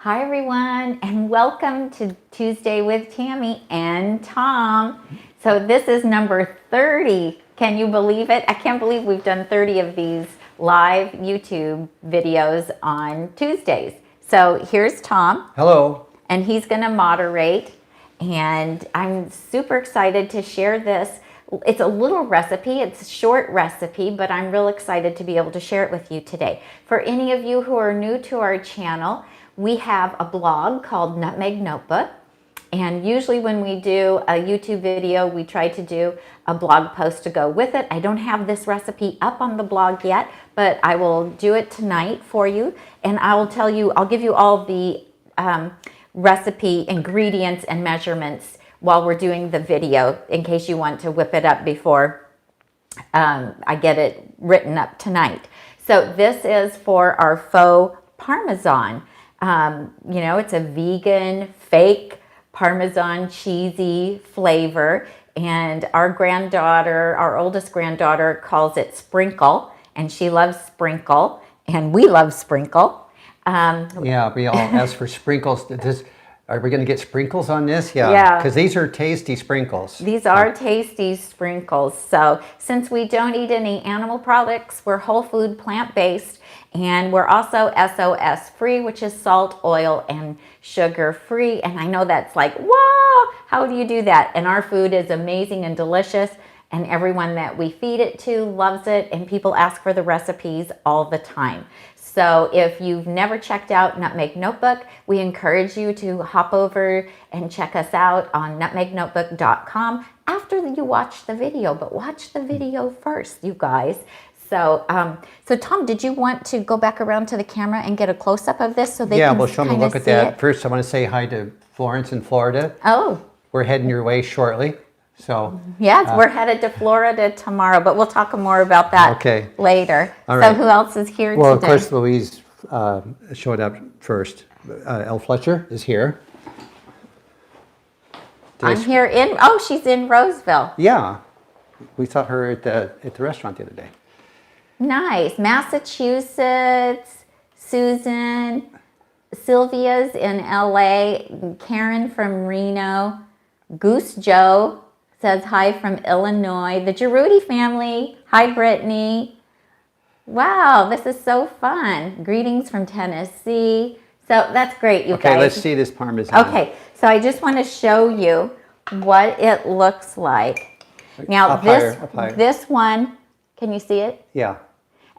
Hi everyone, and welcome to Tuesday with Tammy and Tom. So this is number 30. Can you believe it? I can't believe we've done 30 of these live YouTube videos on Tuesdays. So here's Tom. Hello. And he's going to moderate. And I'm super excited to share this. It's a little recipe, it's a short recipe, but I'm real excited to be able to share it with you today. For any of you who are new to our channel, we have a blog called Nutmeg Notebook. And usually when we do a YouTube video, we try to do a blog post to go with it. I don't have this recipe up on the blog yet, but I will do it tonight for you. And I will tell you, I'll give you all the recipe ingredients and measurements while we're doing the video in case you want to whip it up before I get it written up tonight. So this is for our faux parmesan. You know, it's a vegan, fake Parmesan cheesy flavor, and our granddaughter, our oldest granddaughter, calls it sprinkle, and she loves sprinkle, and we love sprinkle. Yeah, we all ask for sprinkles. Are we going to get sprinkles on this? Yeah, because these are tasty sprinkles. These are tasty sprinkles. So since we don't eat any animal products, we're whole food, plant-based, and we're also SOS free, which is salt, oil, and sugar free. And I know that's like, whoa, how do you do that? And our food is amazing and delicious, and everyone that we feed it to loves it, and people ask for the recipes all the time. So if you've never checked out Nutmeg Notebook, we encourage you to hop over and check us out on nutmegnotebook.com after you watch the video, but watch the video first, you guys. So, Tom, did you want to go back around to the camera and get a close-up of this so they can we'll show them a look at that. It? First, I want to say hi to Florence in Florida. Oh. We're heading your way shortly. So yes, we're headed to Florida tomorrow, but we'll talk more about that later. All right. So who else is here today? Well, of course, Louise showed up first. Elle Fletcher is here. I'm here in, she's in Roseville. Yeah, we saw her at the restaurant the other day. Nice. Massachusetts, Susan, Sylvia's in LA, Karen from Reno, Goose Joe says hi from Illinois, the Giroudi family, hi Brittany. Wow, this is so fun. Greetings from Tennessee. So that's great, you guys. Okay, let's see this Parmesan. Okay, so I just want to show you what it looks like. Now up higher. This one, can you see it? Yeah.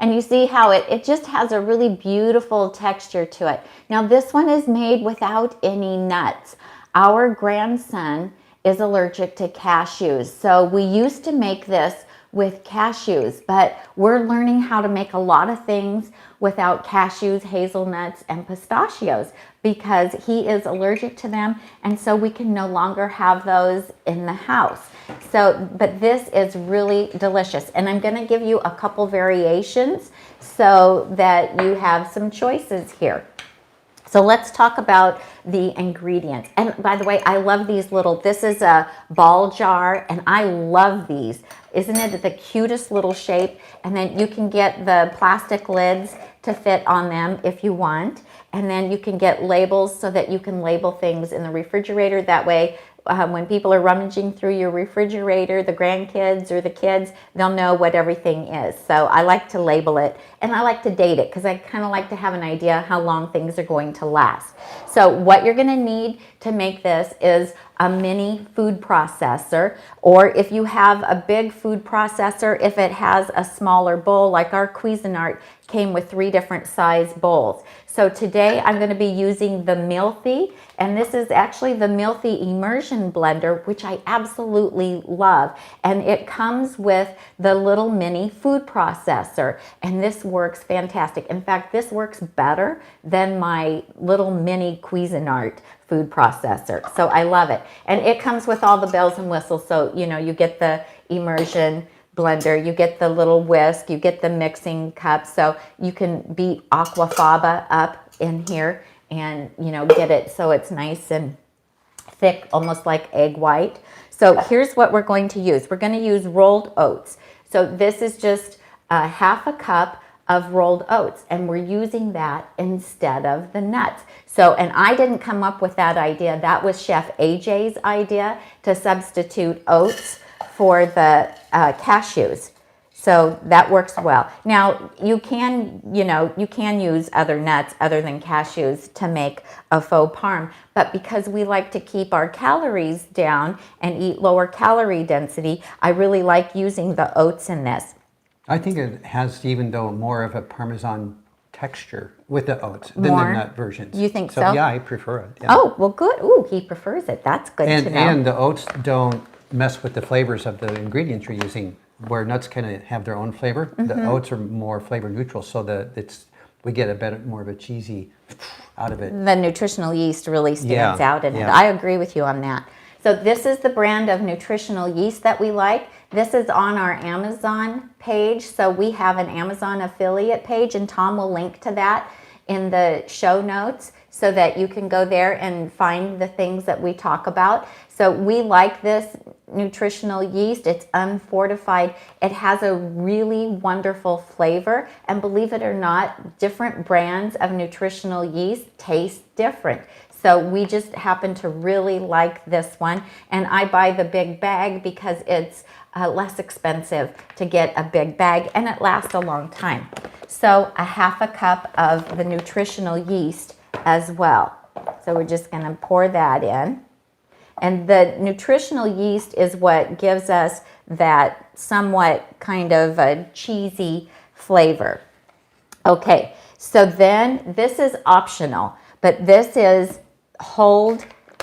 And you see how it just has a really beautiful texture to it. Now this one is made without any nuts. Our grandson is allergic to cashews. So we used to make this with cashews, but we're learning how to make a lot of things without cashews, hazelnuts, and pistachios because he is allergic to them, and so we can no longer have those in the house. So, but this is really delicious, and I'm gonna give you a couple variations so that you have some choices here. So let's talk about the ingredients. And by the way, I love these this is a ball jar, and I love these. Isn't it the cutest little shape? And then you can get the plastic lids to fit on them if you want. And then you can get labels so that you can label things in the refrigerator. That way, when people are rummaging through your refrigerator, the grandkids or the kids, they'll know what everything is. So I like to label it, and I like to date it because I kind of like to have an idea how long things are going to last. So what you're going to need to make this is a mini food processor, or if you have a big food processor, if it has a smaller bowl, like our Cuisinart came with 3 different size bowls. So today I'm going to be using the Mealthy, and this is actually the Mealthy immersion blender, which I absolutely love. And it comes with the little mini food processor, and this works fantastic. In fact, this works better than my little mini Cuisinart food processor. So I love it. And it comes with all the bells and whistles. So, you know, you get the immersion blender, you get the little whisk, you get the mixing cup, so you can beat aquafaba up in here and, you know, get it so it's nice and thick, almost like egg white. So here's what we're going to use. We're going to use rolled oats. So this is just half a cup of rolled oats, and we're using that instead of the nuts. So, and I didn't come up with that idea. That was Chef AJ's idea, to substitute oats for the cashews. So that works well. Now, you can use other nuts other than cashews to make a faux parm, but because we like to keep our calories down and eat lower calorie density, I really like using the oats in this. I think it has, even though, more of a Parmesan texture with the oats than the nut versions. You think so? Yeah, I prefer it. Yeah. Oh, well, good. Ooh, he prefers it. That's good to know. And the oats don't mess with the flavors of the ingredients you're using, where nuts kind of have their own flavor. Mm-hmm. The oats are more flavor neutral, so that we get a better, more of a cheesy out of it. The nutritional yeast really stands out in it. I agree with you on that. So this is the brand of nutritional yeast that we like. This is on our Amazon page. So we have an Amazon affiliate page, and Tom will link to that in the show notes so that you can go there and find the things that we talk about. So we like this nutritional yeast. It's unfortified. It has a really wonderful flavor. And believe it or not, different brands of nutritional yeast taste different. So we just happen to really like this one. And I buy the big bag because it's less expensive to get a big bag, and it lasts a long time. So a half a cup of the nutritional yeast as well. So we're just going to pour that in. And the nutritional yeast is what gives us that somewhat kind of a cheesy flavor. Okay, so then this is optional, but this is whole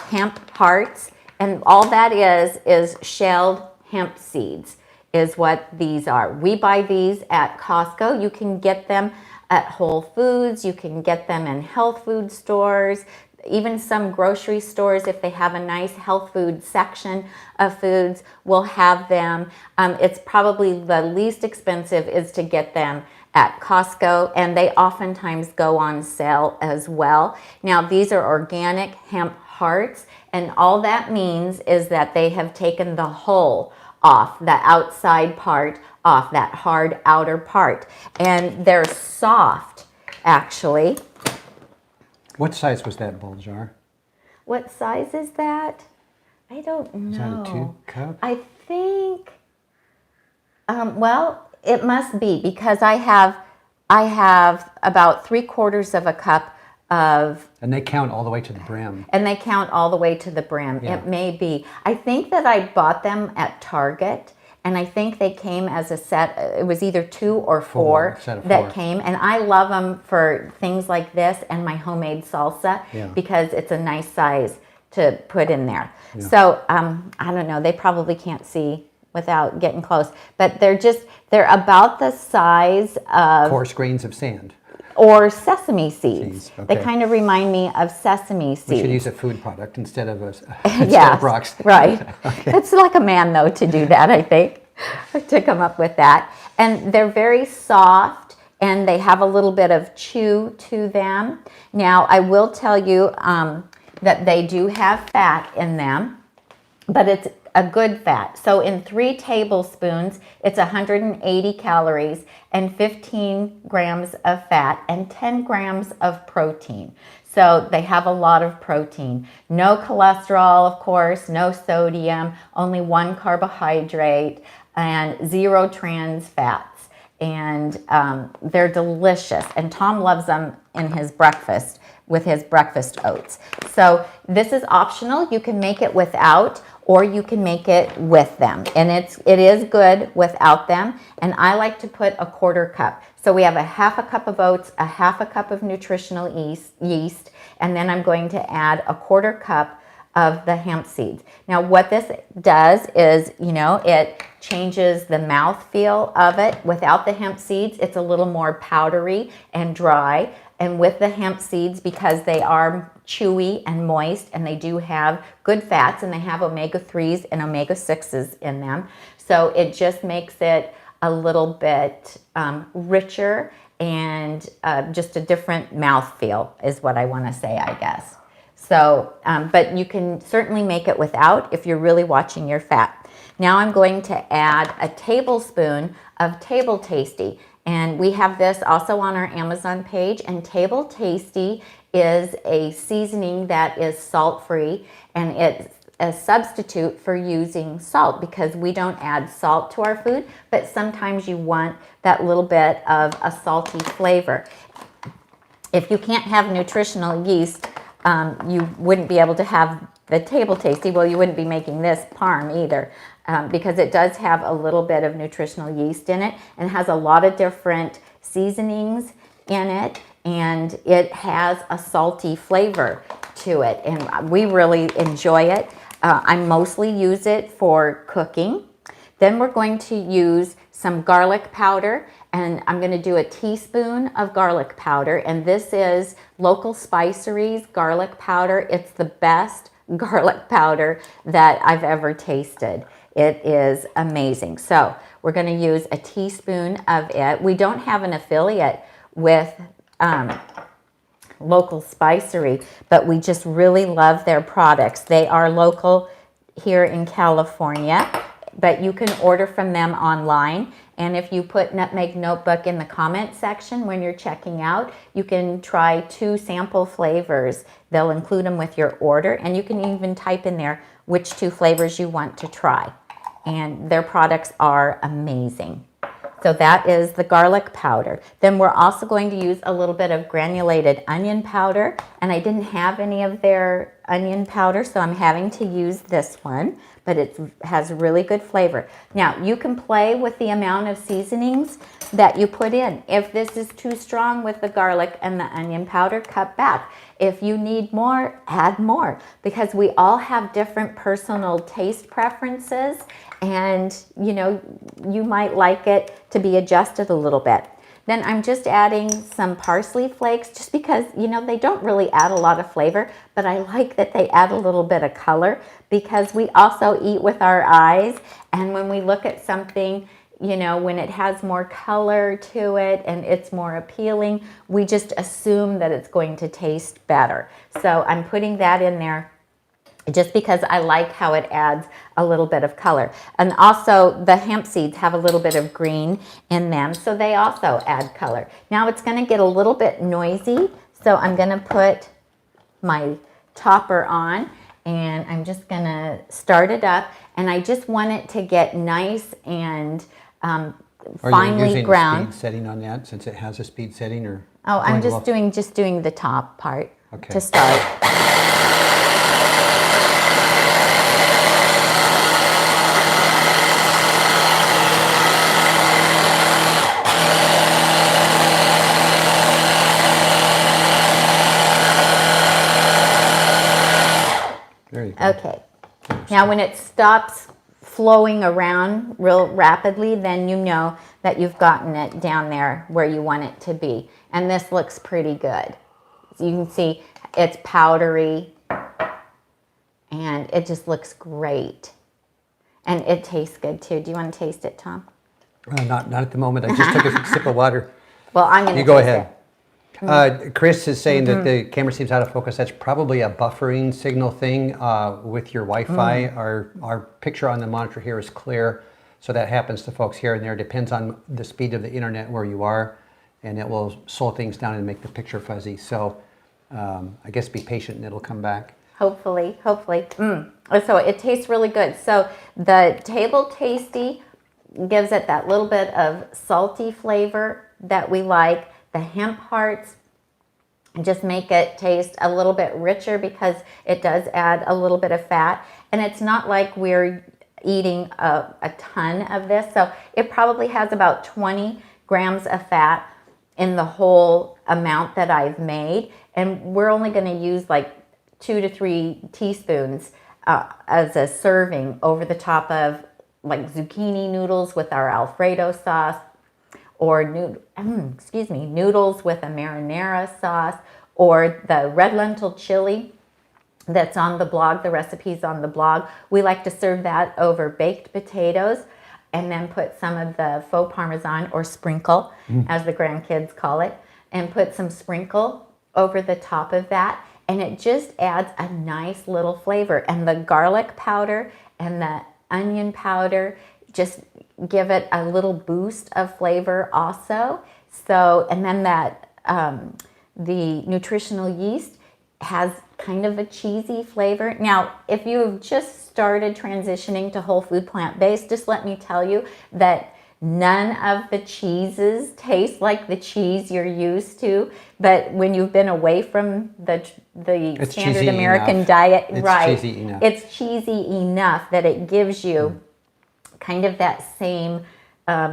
hemp hearts, and all that is shelled hemp seeds is what these are. We buy these at Costco. You can get them at Whole Foods. You can get them in health food stores, even some grocery stores. If they have a nice health food section of foods, will have them. It's probably the least expensive is to get them at Costco, and they oftentimes go on sale as well. Now, these are organic hemp hearts, and all that means is that they have taken the hull off, the outside part off, that hard outer part. And they're soft, actually. What size was that bowl jar? What size is that? I don't know. Is that a 2-cup? I think, well, it must be, because I have about 3/4 of a cup of... And they count all the way to the brim. And they count all the way to the brim. Yeah. It may be. I think that I bought them at Target, and I think they came as a set. It was either 2 or 4 that came. And I love them for things like this and my homemade salsa, because it's a nice size to put in there. Yeah. So I don't know. They probably can't see without getting close. But they're about the size of... coarse grains of sand. Or sesame seeds. Okay. They kind of remind me of sesame seeds. We should use a food product instead of rocks. Right. Okay. It's like a man, though, to do that, I think, to come up with that. And they're very soft, and they have a little bit of chew to them. Now, I will tell you that they do have fat in them, but it's a good fat. So in 3 tablespoons, it's 180 calories and 15 grams of fat and 10 grams of protein. So they have a lot of protein. No cholesterol, of course, no sodium, only 1 carbohydrate, and 0 trans fats. And they're delicious. And Tom loves them in his breakfast, with his breakfast oats. So this is optional. You can make it without, or you can make it with them. And it is good without them. And I like to put a 1/4 cup. So we have a half a cup of oats, a half a cup of nutritional yeast, and then I'm going to add a 1/4 cup of the hemp seeds. Now what this does is, it changes the mouthfeel of it. Without the hemp seeds, it's a little more powdery and dry. And with the hemp seeds, because they are chewy and moist, and they do have good fats, and they have omega-3s and omega-6s in them, so it just makes it a little bit richer and just a different mouthfeel is what I want to say, I guess. So, but you can certainly make it without if you're really watching your fat. Now I'm going to add a tablespoon of Table Tasty. And we have this also on our Amazon page. And Table Tasty is a seasoning that is salt-free, and it's a substitute for using salt because we don't add salt to our food, but sometimes you want that little bit of a salty flavor. If you can't have nutritional yeast, you wouldn't be able to have the Table Tasty. Well, you wouldn't be making this parm either, because it does have a little bit of nutritional yeast in it and has a lot of different seasonings in it, and it has a salty flavor to it, and we really enjoy it. I mostly use it for cooking. Then we're going to use some garlic powder, and I'm going to do a teaspoon of garlic powder, and this is Local Spiceries garlic powder. It's the best garlic powder that I've ever tasted. It is amazing. So we're going to use a teaspoon of it. We don't have an affiliate with Local Spicery, but we just really love their products. They are local here in California, but you can order from them online. And if you put Nutmeg Notebook in the comment section when you're checking out, you can try 2 sample flavors. They'll include them with your order, and you can even type in there which 2 flavors you want to try. And their products are amazing. So that is the garlic powder. Then we're also going to use a little bit of granulated onion powder, and I didn't have any of their onion powder, so I'm having to use this one, but it has really good flavor. Now, you can play with the amount of seasonings that you put in. If this is too strong with the garlic and the onion powder, cut back. If you need more, add more, because we all have different personal taste preferences, and you know, you might like it to be adjusted a little bit. Then I'm just adding some parsley flakes, just because, you know, they don't really add a lot of flavor, but I like that they add a little bit of color, because we also eat with our eyes, and when we look at something, you know, when it has more color to it and it's more appealing, we just assume that it's going to taste better. So I'm putting that in there just because I like how it adds a little bit of color. And also the hemp seeds have a little bit of green in them, so they also add color. Now it's going to get a little bit noisy, so I'm going to put my topper on, and I'm just going to start it up, and I just want it to get nice and finely ground. Are you using a speed setting on that, since it has a speed setting? Or oh, I'm just doing the top part okay. to start. There you go. Okay. Now when it stops flowing around real rapidly, then you know that you've gotten it down there where you want it to be. And this looks pretty good. So you can see it's powdery, and it just looks great. And it tastes good too. Do you want to taste it, Tom? Not at the moment. I just took a sip of water. Well, I'm going to You go taste ahead. Chris is saying that the camera seems out of focus. That's probably a buffering signal thing with your Wi-Fi. Our picture on the monitor here is clear, so that happens to folks here and there. Depends on the speed of the internet where you are, and it will slow things down and make the picture fuzzy. So I guess be patient and it'll come back. Hopefully, hopefully. So it tastes really good. So the Table Tasty gives it that little bit of salty flavor that we like. The Hemp Hearts just make it taste a little bit richer because it does add a little bit of fat. And it's not like we're eating a ton of this. So it probably has about 20 grams of fat in the whole amount that I've made. And we're only going to use like 2 to 3 teaspoons as a serving over the top of like zucchini noodles with our Alfredo sauce, or noodles with a marinara sauce, or the red lentil chili that's on the blog, the recipe's on the blog. We like to serve that over baked potatoes, and then put some of the faux parmesan, or sprinkle, as the grandkids call it, and put some sprinkle over the top of that, and it just adds a nice little flavor. And the garlic powder and the onion powder just give it a little boost of flavor also. So, and then that the nutritional yeast has kind of a cheesy flavor. Now, if you've just started transitioning to whole food plant-based, just let me tell you that none of the cheeses taste like the cheese you're used to. But when you've been away from the standard American diet, right? It's cheesy enough that it gives you kind of that same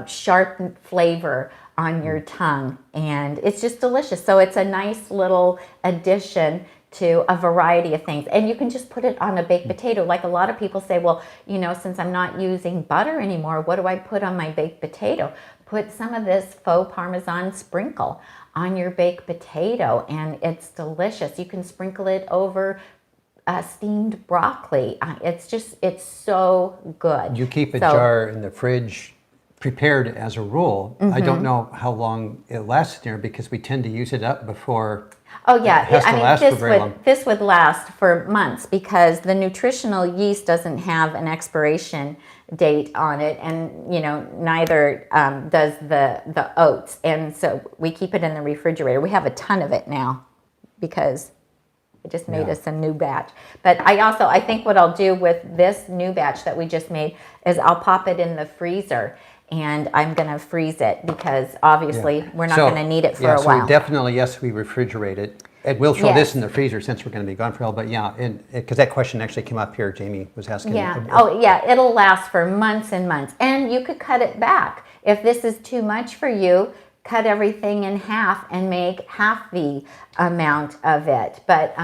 sharp flavor on your tongue, and it's just delicious. So it's a nice little addition to a variety of things, and you can just put it on a baked potato. Like a lot of people say, well, you know, since I'm not using butter anymore, what do I put on my baked potato? Put some of this faux Parmesan sprinkle on your baked potato, and it's delicious. You can sprinkle it over steamed broccoli. It's so good. You keep a jar in the fridge prepared as a rule. I don't know how long it lasts there because we tend to use it up before. Oh yeah, it has to last for very long. This would last for months because the nutritional yeast doesn't have an expiration date on it, and you know, neither does the oats, and so we keep it in the refrigerator. We have a ton of it now because it just made us a new batch. But I think what I'll do with this new batch that we just made is I'll pop it in the freezer, and I'm going to freeze it because obviously we're not going to need it for a while. So definitely, yes, we refrigerate it. And we'll throw this in the freezer since we're going to be gone for a while. But yeah, because that question actually came up here, Jamie was asking. Yeah. Oh yeah, it'll last for months and months. And you could cut it back. If this is too much for you, cut everything in half and make half the amount of it. But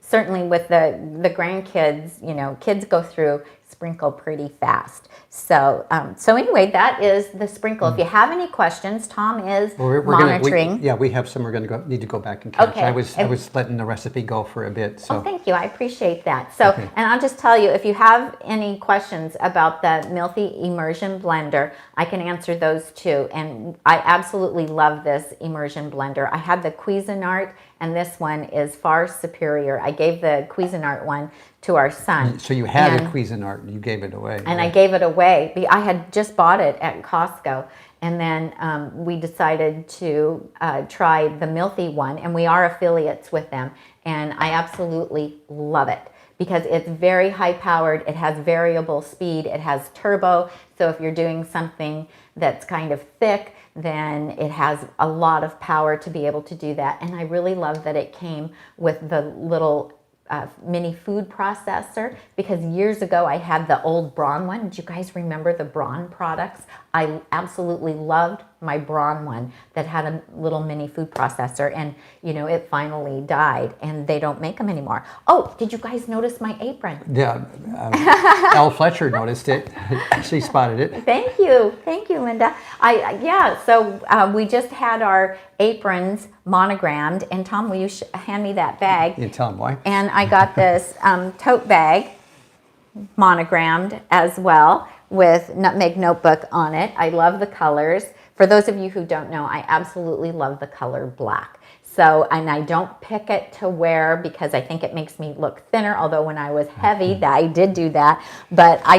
certainly with the grandkids, you know, kids go through sprinkle pretty fast. So anyway, that is the sprinkle. If you have any questions, Tom is monitoring. We have some we're going to need to go back and catch. Okay. I was letting the recipe go for a bit. So. Oh, thank you. I appreciate that. So, and I'll just tell you, if you have any questions about the Mealthy Immersion Blender, I can answer those too. And I absolutely love this immersion blender. I had the Cuisinart, and this one is far superior. I gave the Cuisinart one to our son. So you had a Cuisinart and you gave it away. And I gave it away. I had just bought it at Costco. And then we decided to try the Mealthy one, and we are affiliates with them. And I absolutely love it because it's very high powered. It has variable speed. It has turbo. So if you're doing something that's kind of thick, then it has a lot of power to be able to do that. And I really love that it came with the little mini food processor, because years ago I had the old Braun one. Do you guys remember the Braun products? I absolutely loved my Braun one that had a little mini food processor, and you know, it finally died and they don't make them anymore. Oh, did you guys notice my apron? Yeah, Elle Fletcher noticed it. She spotted it. Thank you, Linda. So we just had our aprons monogrammed, and Tom, will you hand me that bag? You tell him why. And I got this tote bag monogrammed as well with Nutmeg Notebook on it. I love the colors. For those of you who don't know, I absolutely love the color black. So, and I don't pick it to wear because I think it makes me look thinner, although when I was heavy, I did do that. But I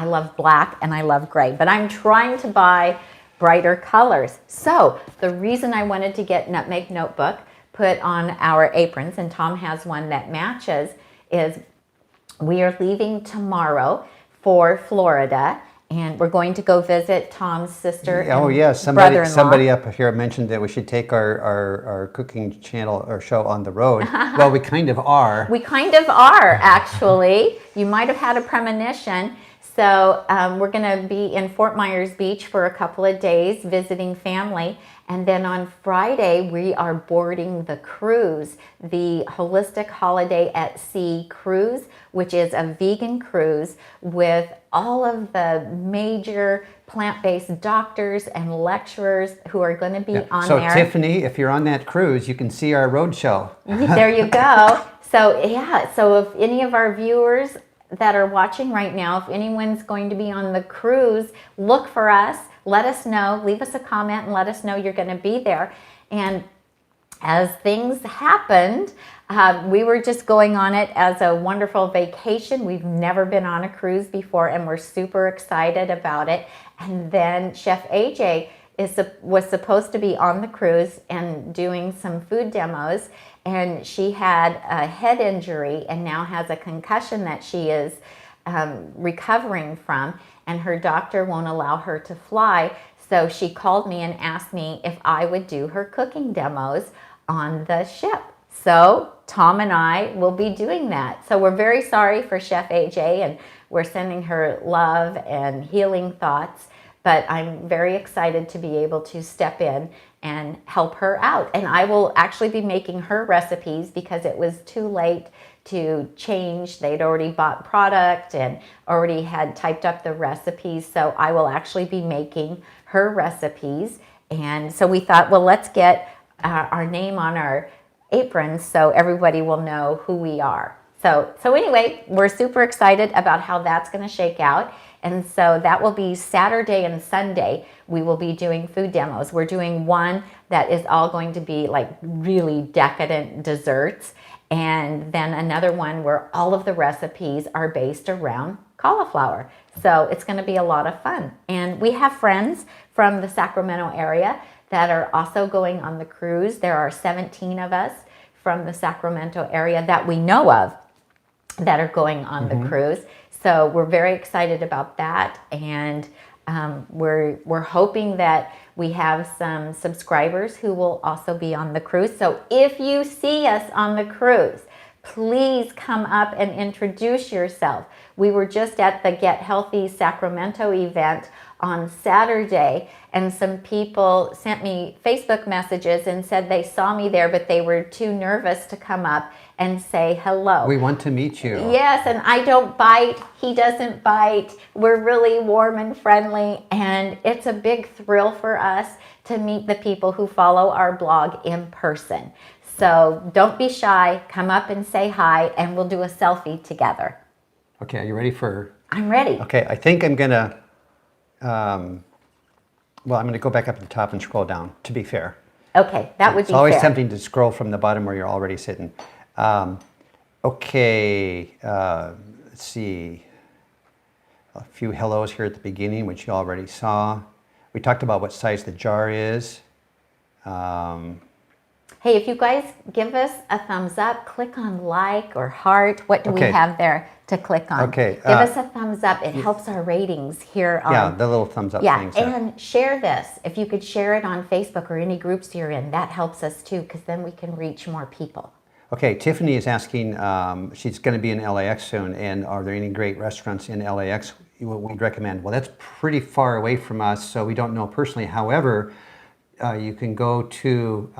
love black and I love gray. But I'm trying to buy brighter colors. So the reason I wanted to get Nutmeg Notebook put on our aprons, and Tom has one that matches, is we are leaving tomorrow for Florida, and we're going to go visit Tom's sister and brother-in-law. Somebody up here mentioned that we should take our cooking channel or show on the road. Well, we kind of are. We kind of are, actually. You might have had a premonition. So we're going to be in Fort Myers Beach for a couple of days visiting family. And then on Friday, we are boarding the cruise, the Holistic Holiday at Sea cruise, which is a vegan cruise with all of the major plant-based doctors and lecturers who are going to be on there. So Tiffany, if you're on that cruise, you can see our road show. There you go. So yeah, so if any of our viewers that are watching right now, if anyone's going to be on the cruise, look for us, let us know, leave us a comment and let us know you're going to be there. And as things happened, We were just going on it as a wonderful vacation. We've never been on a cruise before, and we're super excited about it. And then Chef AJ was supposed to be on the cruise and doing some food demos, and she had a head injury and now has a concussion that she is recovering from, and her doctor won't allow her to fly. So she called me and asked me if I would do her cooking demos on the ship. So Tom and I will be doing that. So we're very sorry for Chef AJ, and we're sending her love and healing thoughts. But I'm very excited to be able to step in and help her out. And I will actually be making her recipes because it was too late to change. They'd already bought product and already had typed up the recipes. So I will actually be making her recipes. And so we thought, well, let's get our name on our aprons so everybody will know who we are. So anyway, we're super excited about how that's going to shake out. And so that will be Saturday and Sunday. We will be doing food demos. We're doing one that is all going to be like really decadent desserts. And then another one where all of the recipes are based around cauliflower. So it's going to be a lot of fun. And we have friends from the Sacramento area that are also going on the cruise. There are 17 of us from the Sacramento area that we know of that are going on the cruise. So we're very excited about that, and we're hoping that we have some subscribers who will also be on the cruise. So if you see us on the cruise, please come up and introduce yourself. We were just at the Get Healthy Sacramento event on Saturday, and some people sent me Facebook messages and said they saw me there, but they were too nervous to come up and say hello. We want to meet you. Yes, and I don't bite. He doesn't bite. We're really warm and friendly, and it's a big thrill for us to meet the people who follow our blog in person. So don't be shy. Come up and say hi, and we'll do a selfie together. Okay, are you ready for... I'm ready. Okay, I think I'm going to... well, I'm going to go back up to the top and scroll down, to be fair. Okay, that would be fair. It's always tempting to scroll from the bottom where you're already sitting. Okay, let's see. A few hellos here at the beginning, which you already saw. We talked about what size the jar is. Hey, if you guys give us a thumbs up, click on like or heart. What do we have there to click on? Okay. Give us a thumbs up. It helps our ratings here on... Yeah, the little thumbs up things. Yeah, and share this. If you could share it on Facebook or any groups you're in, that helps us too, because then we can reach more people. Okay, Tiffany is asking, she's going to be in LAX soon, and are there any great restaurants in LAX we'd recommend? Well, that's pretty far away from us, so we don't know personally. However, you can go to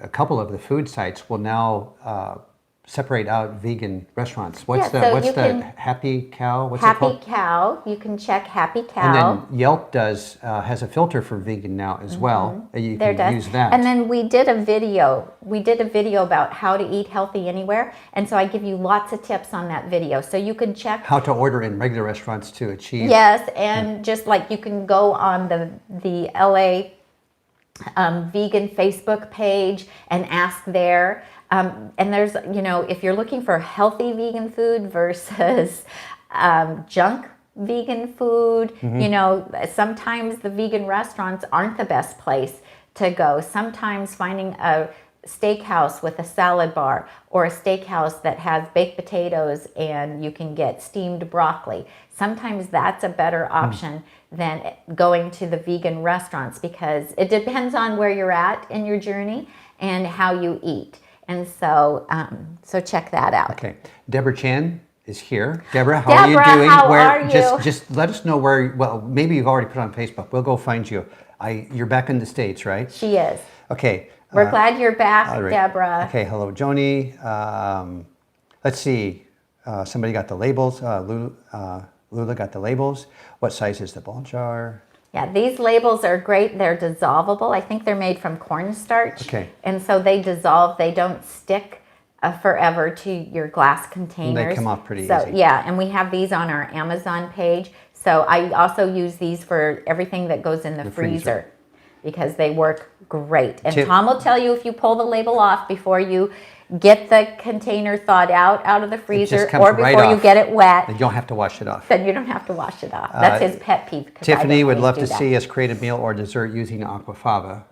a couple of the food sites will now separate out vegan restaurants. What's the Happy Cow? What's it called? Happy Cow. You can check Happy Cow. And then Yelp has a filter for vegan now as well. You can use that. And then we did a video. We did a video about how to eat healthy anywhere, and so I give you lots of tips on that video. So you can check how to order in regular restaurants to achieve. Yes, and just like you can go on the LA vegan Facebook page and ask there. And there's, if you're looking for healthy vegan food versus junk vegan food, sometimes the vegan restaurants aren't the best place to go. Sometimes finding a steakhouse with a salad bar, or a steakhouse that has baked potatoes and you can get steamed broccoli, sometimes that's a better option than going to the vegan restaurants, because it depends on where you're at in your journey and how you eat. And so check that out. Okay. Deborah Chan is here. Deborah, how are you doing? How are you? Just let us know where, well, maybe you've already put it on Facebook. We'll go find you. You're back in the States, right? She is. Okay. We're glad you're back, right. Deborah. Okay, hello, Joni. Let's see. Somebody got the labels. Lula got the labels. What size is the ball jar? Yeah, these labels are great. They're dissolvable. I think they're made from cornstarch. Okay. And so they dissolve. They don't stick forever to your glass containers. And they come off pretty easy. Yeah, and we have these on our Amazon page. So I also use these for everything that goes in the freezer. because they work great. And Tom will tell you if you pull the label off before you get the container thawed out of the freezer or before you get it wet. You don't have to wash it off. Then you don't have to wash it off. That's his pet peeve. Tiffany would love to see us create a meal or dessert using aquafaba.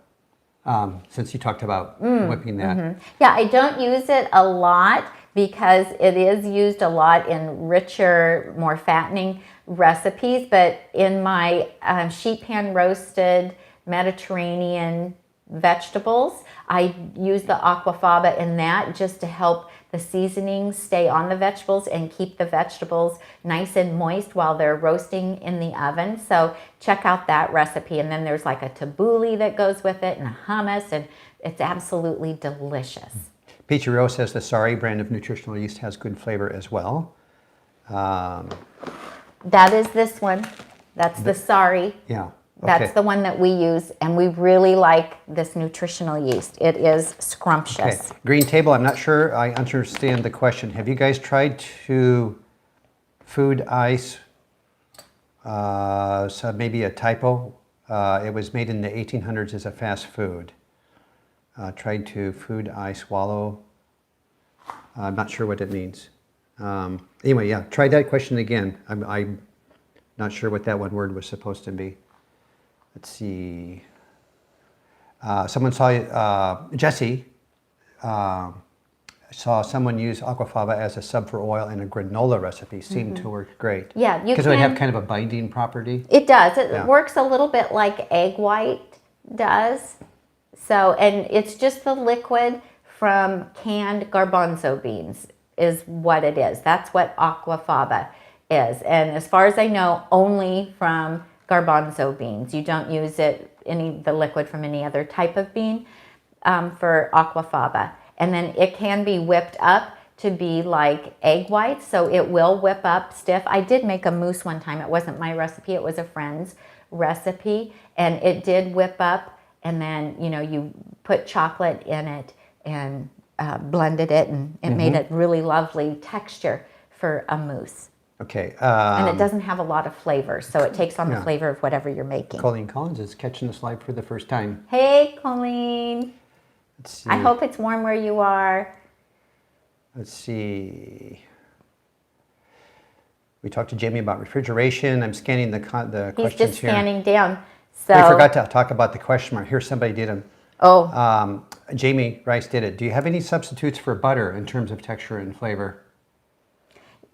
Since you talked about whipping that. Yeah, I don't use it a lot because it is used a lot in richer, more fattening recipes. But in my sheet pan roasted Mediterranean vegetables, I use the aquafaba in that just to help the seasonings stay on the vegetables and keep the vegetables nice and moist while they're roasting in the oven. So check out that recipe. And then there's like a tabbouleh that goes with it and a hummus, and it's absolutely delicious. Peachy Rose says the Sari brand of nutritional yeast has good flavor as well. That is this one. That's the Sari. Yeah. That's the one that we use, and we really like this nutritional yeast. It is scrumptious. Okay. Green Table, I'm not sure I understand the question. Have you guys tried to food ice, so maybe a typo? It was made in the 1800s as a fast food. Tried to food ice swallow. I'm not sure what it means. Anyway, yeah, try that question again. I'm not sure what that one word was supposed to be. Let's see. Someone saw, Jesse saw someone use aquafaba as a sub for oil in a granola recipe. Seemed to work great. Yeah, you because it would have kind of a binding property. It does. It works a little bit like egg white does. So, and it's just the liquid from canned garbanzo beans is what it is. That's what aquafaba is. And as far as I know, only from garbanzo beans. You don't use the liquid from any other type of bean for aquafaba. And then it can be whipped up to be like egg whites, so it will whip up stiff. I did make a mousse one time. It wasn't my recipe, it was a friend's recipe, and it did whip up, and then you put chocolate in it and blended it, and it made a really lovely texture for a mousse. Okay. And it doesn't have a lot of flavor, so it takes on the flavor of whatever you're making. Colleen Collins is catching us live for the first time. Hey, Colleen. Let's see. I hope it's warm where you are. Let's see. We talked to Jamie about refrigeration. I'm scanning the questions here. He's just scanning down. So we forgot to talk about the question mark. Here, somebody did them. Oh. Jamie Rice did it. Do you have any substitutes for butter in terms of texture and flavor?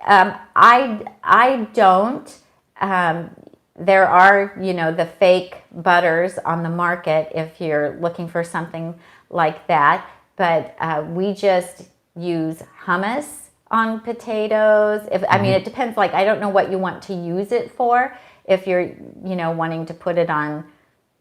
I don't. There are, the fake butters on the market if you're looking for something like that. But we just use hummus on potatoes. I mean, it depends. Like, I don't know what you want to use it for. If you're, wanting to put it on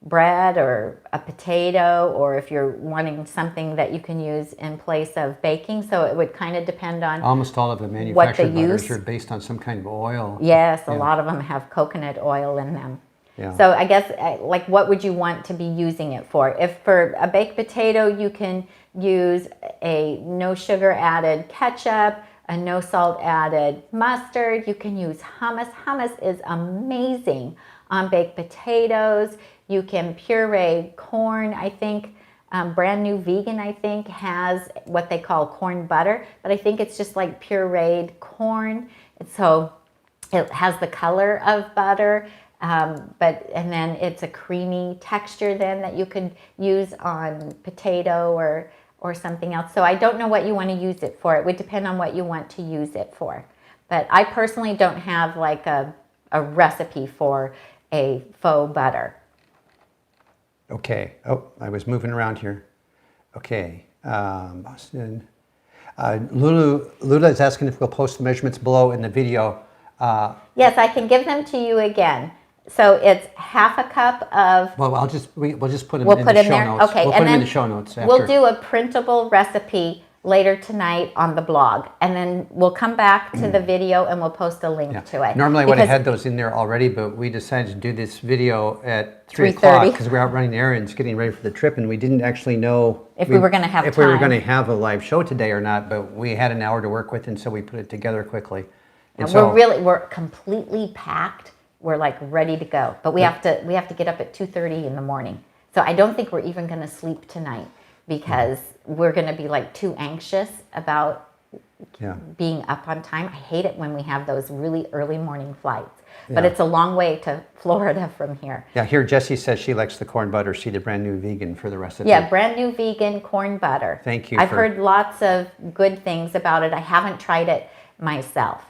bread or a potato, or if you're wanting something that you can use in place of baking. So it would kind of depend on almost all of the manufactured butters use. are based on some kind of oil. Yes, a lot of them have coconut oil in them. Yeah. So I guess, like, what would you want to be using it for? If for a baked potato, you can use a no sugar added ketchup, a no salt added mustard. You can use hummus. Hummus is amazing on baked potatoes. You can puree corn. I think Brand New Vegan, I think, has what they call corn butter, but I think it's just like pureed corn. So it has the color of butter, and then it's a creamy texture then that you could use on potato or something else. So I don't know what you want to use it for. It would depend on what you want to use it for. But I personally don't have like a recipe for a faux butter. Okay. Oh, I was moving around here. Okay. Boston. Lula is asking if we'll post the measurements below in the video. Yes, I can give them to you again. So it's half a cup of. Well, we'll just put them we'll in put the them show there. notes. Okay, we'll and put them in then the show notes after. We'll do a printable recipe later tonight on the blog, and then we'll come back to the video and we'll post a link to it. Normally I would have had those in there already, but we decided to do this video at 3 o'clock because we're out running errands, getting ready for the trip, and we didn't actually know if we were going to have if time. we were going to have a live show today or not. But we had an hour to work with, and so we put it together quickly. And so we're completely packed. We're like ready to go, but we have to get up at 2:30 in the morning. So So I don't think we're even going to sleep tonight because we're going to be like too anxious about being up on time. I hate it when we have those really early morning flights. But it's a long way to Florida from here. Yeah, here Jessie says she likes the corn butter. She did brand new vegan for the recipe. Yeah, brand new vegan corn butter. Thank you. I've heard lots of good things about it. I haven't tried it myself.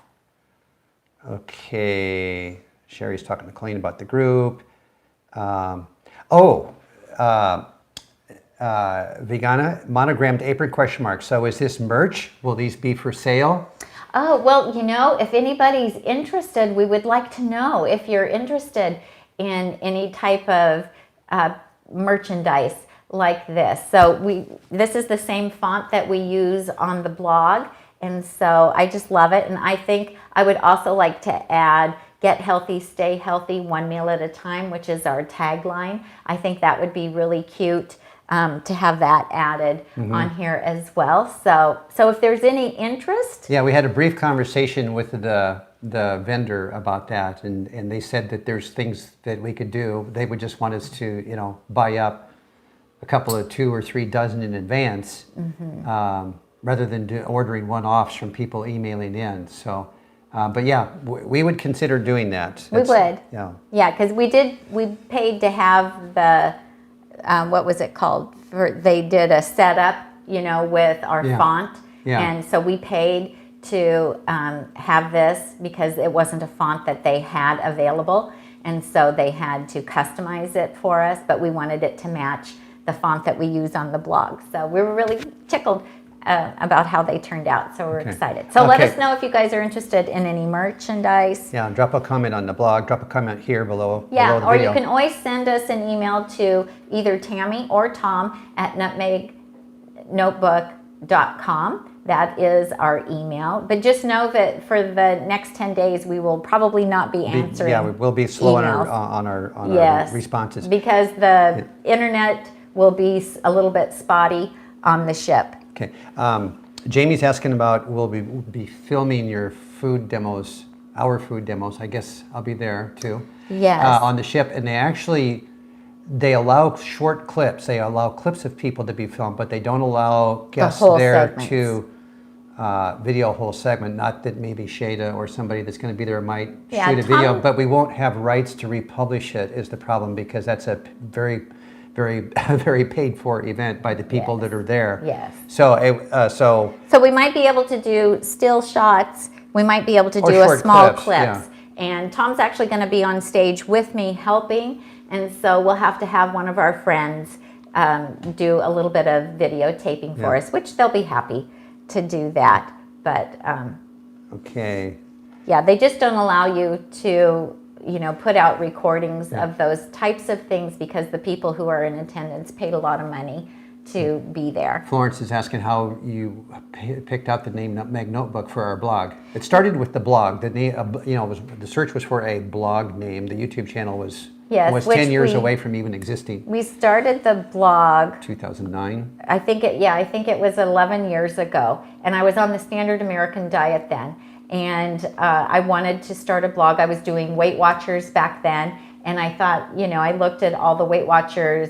Okay, Sherry's talking to Colleen about the group. Vegana, monogrammed apron question mark. So is this merch? Will these be for sale? Oh, well, you know, if anybody's interested, we would like to know if you're interested in any type of merchandise like this. So this is the same font that we use on the blog, and so I just love it. And I think I would also like to add "Get healthy, stay healthy, one meal at a time," which is our tagline. I think that would be really cute to have that added on here as well. So if there's any interest. Yeah, we had a brief conversation with the vendor about that, and they said that there's things that we could do. They would just want us to, you know, buy up a couple of 2 or 3 dozen in advance, rather than ordering one-offs from people emailing in. So, but yeah, we would consider doing that. We would. Yeah. Yeah, because we paid to have the, what was it called? They did a setup, you know, with our font. Yeah. And so we paid to have this because it wasn't a font that they had available. And so they had to customize it for us, but we wanted it to match the font that we use on the blog. So we were really tickled about how they turned out. So we're excited. So let us know if you guys are interested in any merchandise. Yeah, drop a comment on the blog, drop a comment here below, yeah, below the or video. you can always send us an email to either Tami or Tom at nutmegnotebook.com. That is our email. But just know that for the next 10 days, we will probably not be answering. Yeah, we'll be slow on our responses. Because the internet will be a little bit spotty on the ship. Okay. Jamie's asking about, will we be filming your food demos, our food demos? I guess I'll be there too. Yes. On the ship, and they allow short clips. They allow clips of people to be filmed, but they don't allow guests there to video a whole segment. Not that maybe Shada or somebody that's going to be there might shoot a video, but we won't have rights to republish it is the problem, because that's a very paid for event by the people that are there. Yes. So we might be able to do still shots. We might be able to do a small clips. Yeah. And Tom's actually going to be on stage with me helping, and so we'll have to have one of our friends do a little bit of videotaping for us, which they'll be happy to do that. But okay. Yeah, they just don't allow you to, you know, put out recordings of those types of things because the people who are in attendance paid a lot of money to be there. Florence is asking how you picked out the name Nutmeg Notebook for our blog. It started with the blog. The name, the search was for a blog name. The YouTube channel was 10 years away from even existing. We started the blog 2009. I think it was 11 years ago, and I was on the standard American diet then. And I wanted to start a blog. I was doing Weight Watchers back then, and I thought, you know, I looked at all the Weight Watchers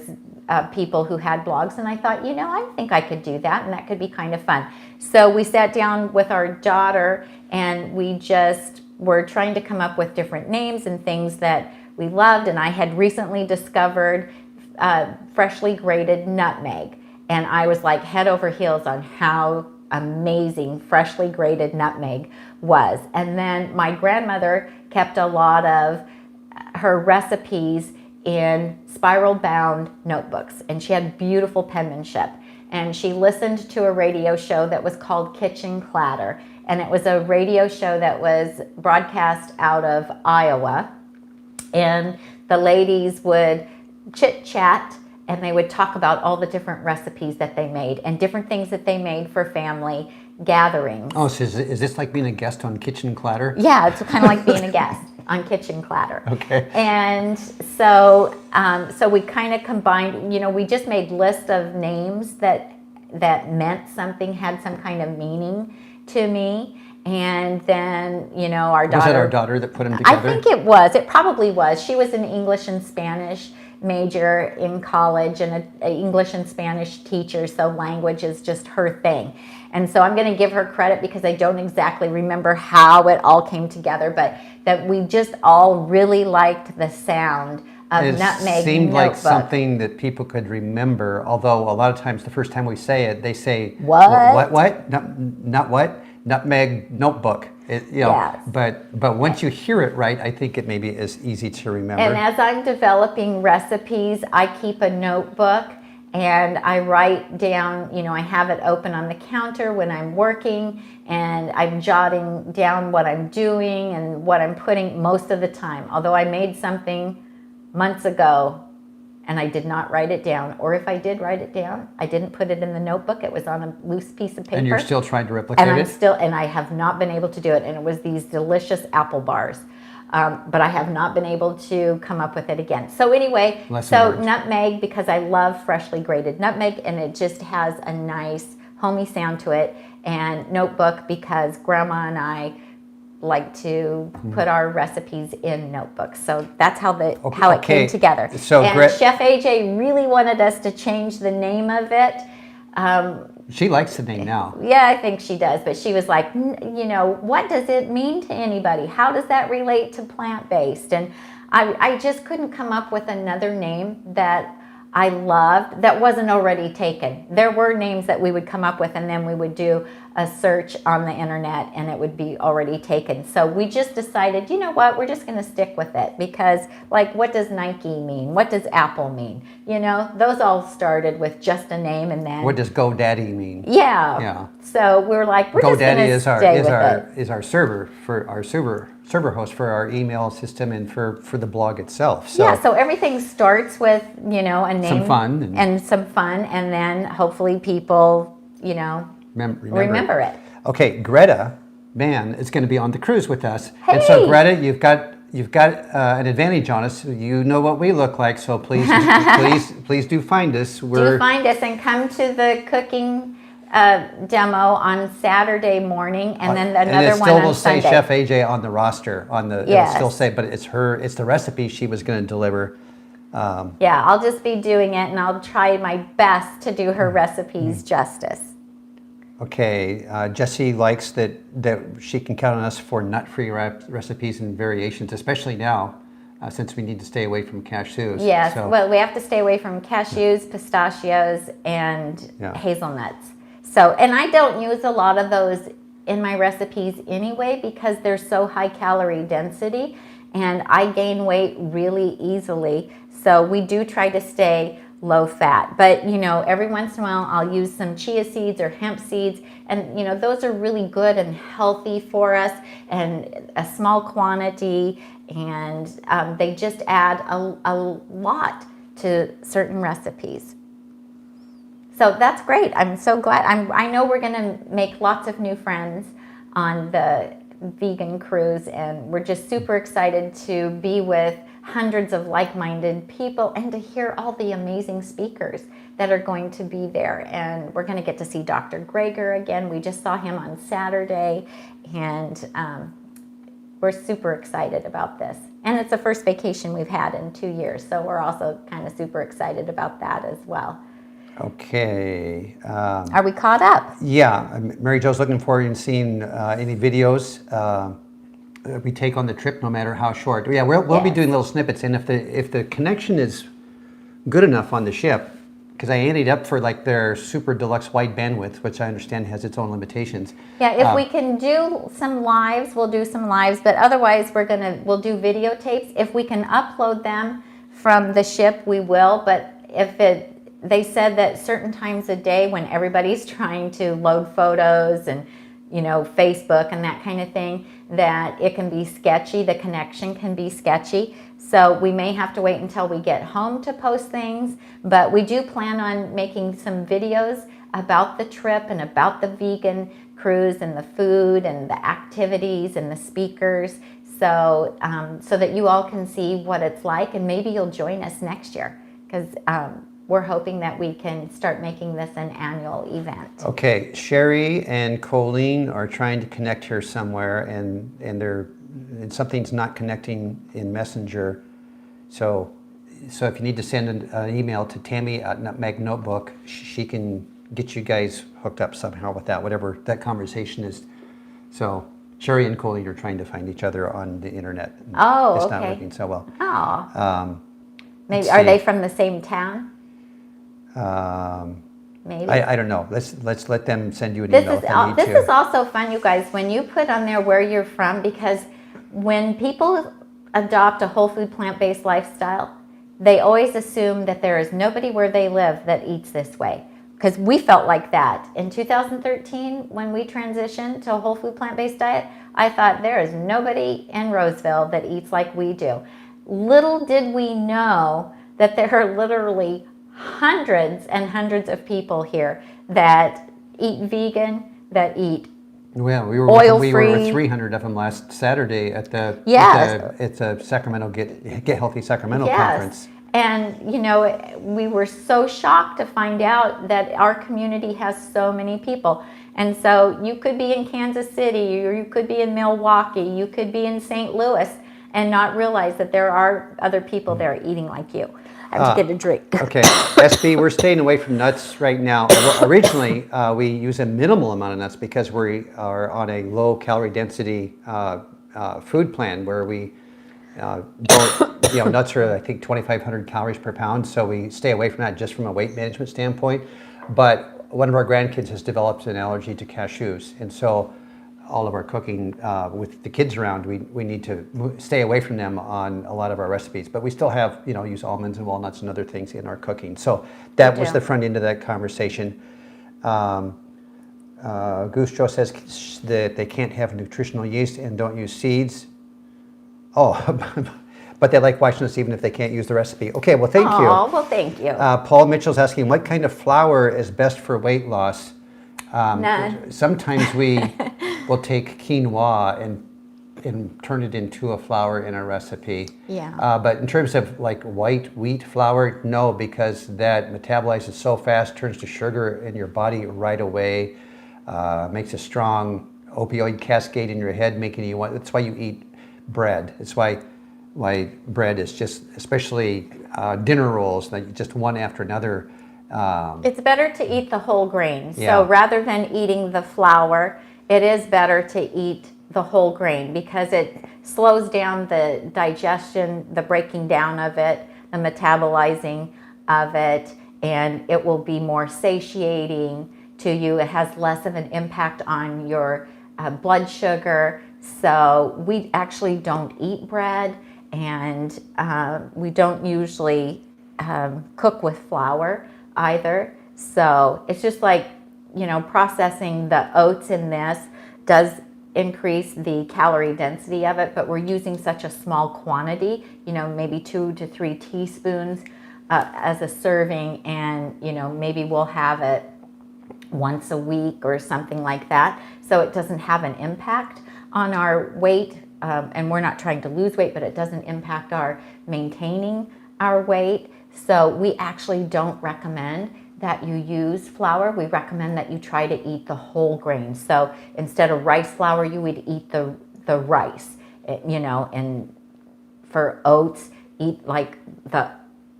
people who had blogs, and I thought, you know, I think I could do that, and that could be kind of fun. So we sat down with our daughter, and we just were trying to come up with different names and things that we loved, and I had recently discovered freshly grated nutmeg, and I was like head over heels on how amazing freshly grated nutmeg was. And then my grandmother kept a lot of her recipes in spiral bound notebooks, and she had beautiful penmanship, and she listened to a radio show that was called Kitchen Clatter, and it was a radio show that was broadcast out of Iowa, and the ladies would chit chat and they would talk about all the different recipes that they made and different things that they made for family gatherings. Oh, so is this like being a guest on Kitchen Clatter? Yeah, it's kind of like being a guest on Kitchen Clatter. Okay. And so we kind of combined, you know, we just made lists of names that meant something, had some kind of meaning to me. And then, you know, our daughter... Was it our daughter that put them together? I think it was. It probably was. She was in English and Spanish major in college and an English and Spanish teacher, so language is just her thing. And so I'm going to give her credit because I don't exactly remember how it all came together, but that we just all really liked the sound of Nutmeg. It seemed notebook. like something that people could remember, although a lot of times the first time we say it, they say, What? What? Not what? Nutmeg notebook. Yes. But once you hear it right, I think it maybe is easy to remember. And as I'm developing recipes, I keep a notebook and I write down, I have it open on the counter when I'm working, and I'm jotting down what I'm doing and what I'm putting most of the time. Although I made something months ago and I did not write it down, or if I did write it down, I didn't put it in the notebook. It was on a loose piece of paper. And you're still trying to replicate it? And I have not been able to do it. And it was these delicious apple bars. But I have not been able to come up with it again. So anyway, nutmeg, because I love freshly grated nutmeg, and it just has a nice homey sound to it. And notebook, because Grandma and I like to put our recipes in notebooks. So that's how it came together. So Chef AJ really wanted us to change the name of it. She likes the name now. Yeah, I think she does. But she was like, what does it mean to anybody? How does that relate to plant-based? And I just couldn't come up with another name that I loved that wasn't already taken. There were names that we would come up with, and then we would do a search on the internet and it would be already taken. So we just decided, you know what, we're just going to stick with it, because what does Nike mean? What does Apple mean? Those all started with just a name, and then what does GoDaddy mean? Yeah. So we were like, we're just going to stay with it. Is our server for our server host for our email system and for the blog itself. So everything starts with a name, some fun, and then hopefully people remember it. Okay, Greta Mann is going to be on the cruise with us, Hey! And so Greta, you've got an advantage on us. You know what we look like, so please please do find us. Do find us and come to the cooking demo on Saturday morning, and then another one on Sunday. It'll still say Chef AJ on the roster. It'll still say, but it's the recipe she was going to deliver. I'll just be doing it, and I'll try my best to do her recipes justice. Okay, Jessie likes that she can count on us for nut-free recipes and variations, especially now, since we need to stay away from cashews. Yes, well, we have to stay away from cashews, pistachios, and hazelnuts. So, and I don't use a lot of those in my recipes anyway, because they're so high calorie density, and I gain weight really easily. So we do try to stay low fat, but every once in a while I'll use some chia seeds or hemp seeds, and those are really good and healthy for us, and a small quantity, and they just add a lot to certain recipes. So that's great. I'm so glad. I know we're going to make lots of new friends on the vegan cruise, and we're just super excited to be with hundreds of like-minded people and to hear all the amazing speakers that are going to be there. And we're going to get to see Dr. Greger again. We just saw him on Saturday, and we're super excited about this. And it's the first vacation we've had in 2 years, so we're also kind of super excited about that as well. Okay. Are we caught up? Yeah. Mary Jo's looking forward to seeing any videos we take on the trip, no matter how short. Yeah, we'll be doing little snippets, and if the connection is good enough on the ship, because I ended up for their super deluxe wide bandwidth, which I understand has its own limitations. Yeah, if we can do some lives, we'll do some lives, but otherwise we'll do videotapes. If we can upload them from the ship, we will. But they said that certain times a day when everybody's trying to load photos and Facebook and that kind of thing, that it can be sketchy, the connection can be sketchy. So we may have to wait until we get home to post things, but we do plan on making some videos about the trip and about the vegan cruise and the food and the activities and the speakers, so that you all can see what it's like, and maybe you'll join us next year, because we're hoping that we can start making this an annual event. Okay, Sherry and Colleen are trying to connect here somewhere, and something's not connecting in Messenger. So so if you need to send an email to Tami at Nutmeg Notebook, she can get you guys hooked up somehow with that, whatever that conversation is. So Sherry and Coley are trying to find each other on the internet. Oh, it's okay. not working so well. Oh. Maybe are they from the same town? Maybe. I don't know. Let's let them send you an email if they need This to. is also fun, you guys, when you put on there where you're from, because when people adopt a whole food plant-based lifestyle, they always assume that there is nobody where they live that eats this way. Because we felt like that. In 2013, when we transitioned to a whole food plant-based diet, I thought there is nobody in Roseville that eats like we do. Little did we know that there are literally hundreds and hundreds of people here that eat vegan, that eat Well, we were oil-free. with 300 of them last Saturday at the Sacramento Get Healthy Sacramento conference. And, you know, we were so shocked to find out that our community has so many people. And so you could be in Kansas City, or you could be in Milwaukee, you could be in St. Louis, and not realize that there are other people there eating like you. I have to get a drink. Okay, SB, we're staying away from nuts right now. Originally, we use a minimal amount of nuts because we are on a low calorie density food plan where we don't, nuts are, I think, 2,500 calories per pound, so we stay away from that just from a weight management standpoint. But one of our grandkids has developed an allergy to cashews, and so all of our cooking with the kids around, we need to stay away from them on a lot of our recipes. But we still have, use almonds and walnuts and other things in our cooking. So that was the front end of that conversation. Goose Joe says that they can't have nutritional yeast and don't use seeds. Oh, but they like watching us even if they can't use the recipe. Okay, well, thank you. Oh, well, thank you. Paul Mitchell's asking, what kind of flour is best for weight loss? None. Sometimes we will take quinoa and turn it into a flour in a recipe. Yeah. But in terms of like white wheat flour, no, because that metabolizes so fast, turns to sugar in your body right away, makes a strong opioid cascade in your head, making you want. That's why you eat bread. It's why bread is just, especially dinner rolls, like just one after another. It's better to eat the whole grain. Yeah. So rather than eating the flour, it is better to eat the whole grain because it slows down the digestion, the breaking down of it, the metabolizing of it, and it will be more satiating to you. It has less of an impact on your blood sugar. So we actually don't eat bread, and we don't usually cook with flour either. So it's just like, processing the oats in this does increase the calorie density of it, but we're using such a small quantity, maybe 2 to 3 teaspoons as a serving, and maybe we'll have it once a week or something like that. So it doesn't have an impact on our weight, and we're not trying to lose weight, but it doesn't impact our maintaining our weight. So we actually don't recommend that you use flour. We recommend that you try to eat the whole grain. So instead of rice flour, you would eat the rice, and for oats, eat like the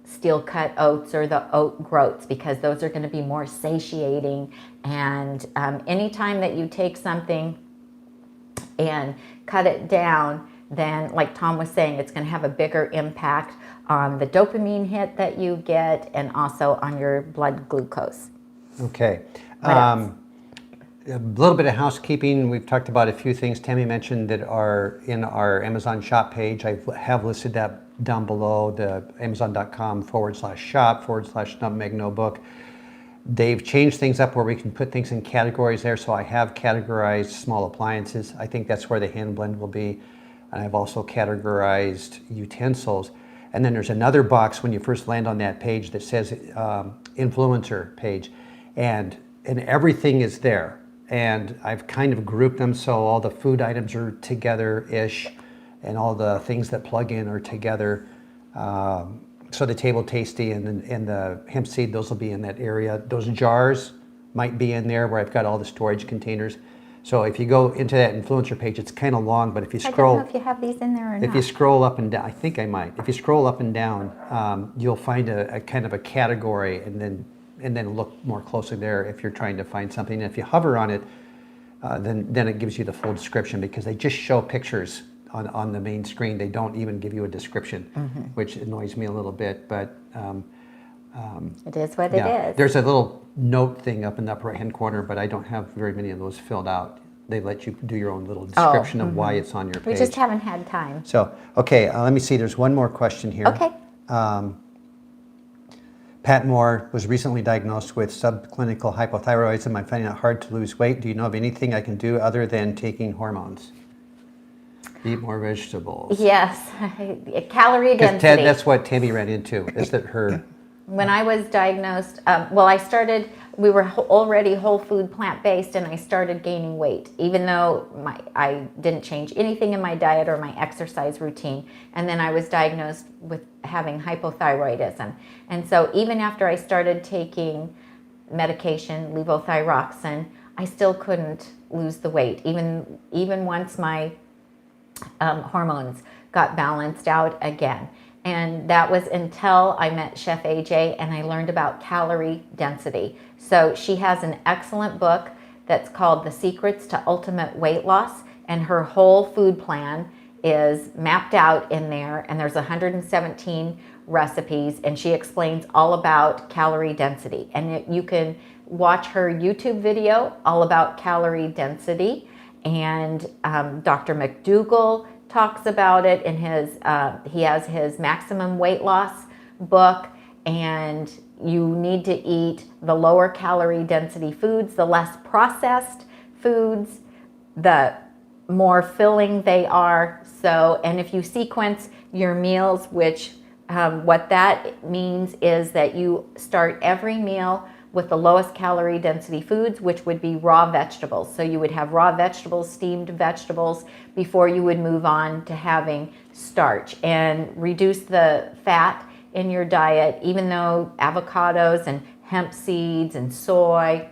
steel cut oats or the oat groats, because those are going to be more satiating. And anytime that you take something and cut it down, then like Tom was saying, it's going to have a bigger impact on the dopamine hit that you get and also on your blood glucose. Okay. A little bit of housekeeping. We've talked about a few things Tami mentioned that are in our Amazon shop page. I have listed that down below, the amazon.com/shop/nutmeg notebook. They've changed things up where we can put things in categories there. So I have categorized small appliances. I think that's where the hand blend will be. And I've also categorized utensils. And then there's another box when you first land on that page that says influencer page. And everything is there. And I've kind of grouped them so all the food items are together-ish and all the things that plug in are together. So the Table Tasty and the hemp seed, those will be in that area. Those jars might be in there where I've got all the storage containers. So if you go into that influencer page, it's kind of long, but if you I don't scroll, know if you have these in there or if not. you scroll up and down, I think I might. If you scroll up and down, you'll find a kind of a category, and then look more closely there if you're trying to find something. And if you hover on it, then it gives you the full description, because they just show pictures on the main screen. They don't even give you a description, which annoys me a little bit. But It is what yeah, it is. there's a little note thing up in the upper right-hand corner, but I don't have very many of those filled out. They let you do your own little description of why it's on your page. We just haven't had time. So, okay, let me see. There's one more question here. Okay. Pat Moore was recently diagnosed with subclinical hypothyroidism. I'm finding it hard to lose weight. Do you know of anything I can do other than taking hormones? Eat more vegetables. Yes, calorie 'Cause density. that's what Tammy ran into, is that her... When I was diagnosed, we were already whole food plant-based, and I started gaining weight, even though I didn't change anything in my diet or my exercise routine. And then I was diagnosed with having hypothyroidism. And so even after I started taking medication, levothyroxine, I still couldn't lose the weight, even once my hormones got balanced out again. And that was until I met Chef AJ and I learned about calorie density. So she has an excellent book that's called The Secrets to Ultimate Weight Loss, and her whole food plan is mapped out in there, and there's 117 recipes, and she explains all about calorie density. And you can watch her YouTube video all about calorie density, and Dr. McDougall talks about it in his, he has his Maximum Weight Loss book. And you need to eat the lower calorie density foods, the less processed foods, the more filling they are. So, and if you sequence your meals, which what that means is that you start every meal with the lowest calorie density foods, which would be raw vegetables. So you would have raw vegetables, steamed vegetables, before you would move on to having starch, and reduce the fat in your diet. Even though avocados and hemp seeds and soy,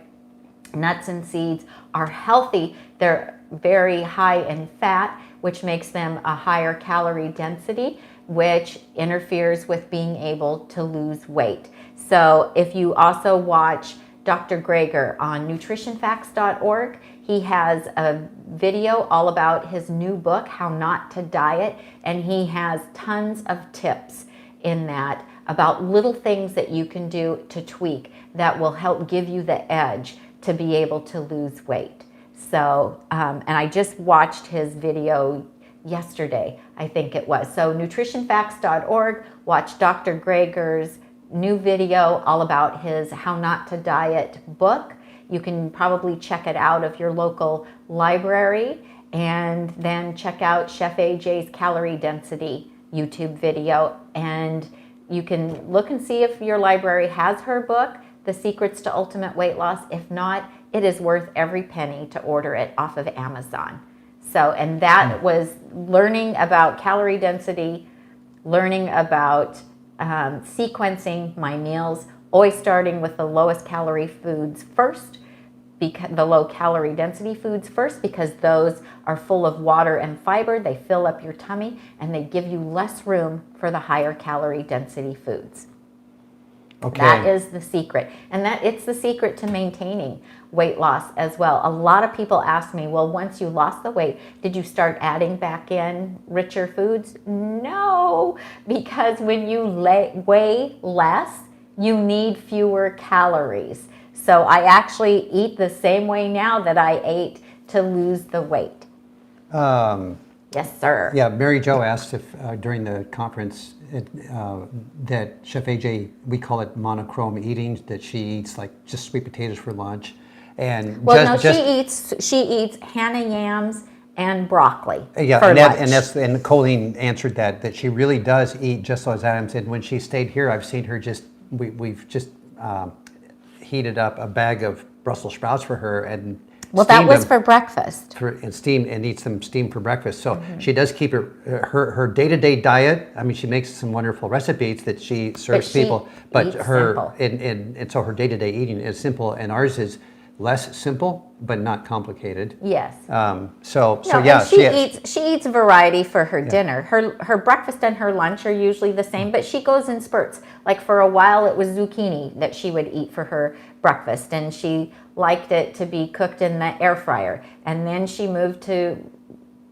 nuts and seeds are healthy, they're very high in fat, which makes them a higher calorie density, which interferes with being able to lose weight. So if you also watch Dr. Greger on nutritionfacts.org, he has a video all about his new book, How Not to Diet, and he has tons of tips in that about little things that you can do to tweak that will help give you the edge to be able to lose weight. So, and I just watched his video yesterday, I think it was. So nutritionfacts.org, watch Dr. Greger's new video all about his How Not to Diet book. You can probably check it out of your local library, and then check out Chef AJ's Calorie Density YouTube video, and you can look and see if your library has her book, The Secrets to Ultimate Weight Loss. If not, it is worth every penny to order it off of Amazon. So, and that was learning about calorie density, learning about sequencing my meals, always starting with the lowest calorie foods first, the low calorie density foods first, because those are full of water and fiber. They fill up your tummy, and they give you less room for the higher calorie density foods. Okay. That is the secret. And that it's the secret to maintaining weight loss as well. A lot of people ask me, well, once you lost the weight, did you start adding back in richer foods? No, because when you weigh less, you need fewer calories. So I actually eat the same way now that I ate to lose the weight. Yes, sir. Yeah, Mary Jo asked if during the conference that Chef AJ, we call it monochrome eating, that she eats like just sweet potatoes for lunch, and she eats Hannah yams and broccoli. Yeah, for lunch. And Colleen answered that she really does eat just those items. And when she stayed here, I've seen her we've just heated up a bag of Brussels sprouts for her, and that was for breakfast. And eats them steamed for breakfast. So she does keep her day-to-day diet. I mean, she makes some wonderful recipes that she serves people, but so her day-to-day eating is simple. And ours is less simple, but not complicated. Yes. So No, yeah, and she eats variety for her dinner. Her breakfast and her lunch are usually the same, but she goes in spurts. Like for a while, it was zucchini that she would eat for her breakfast, and she liked it to be cooked in the air fryer. And then she moved to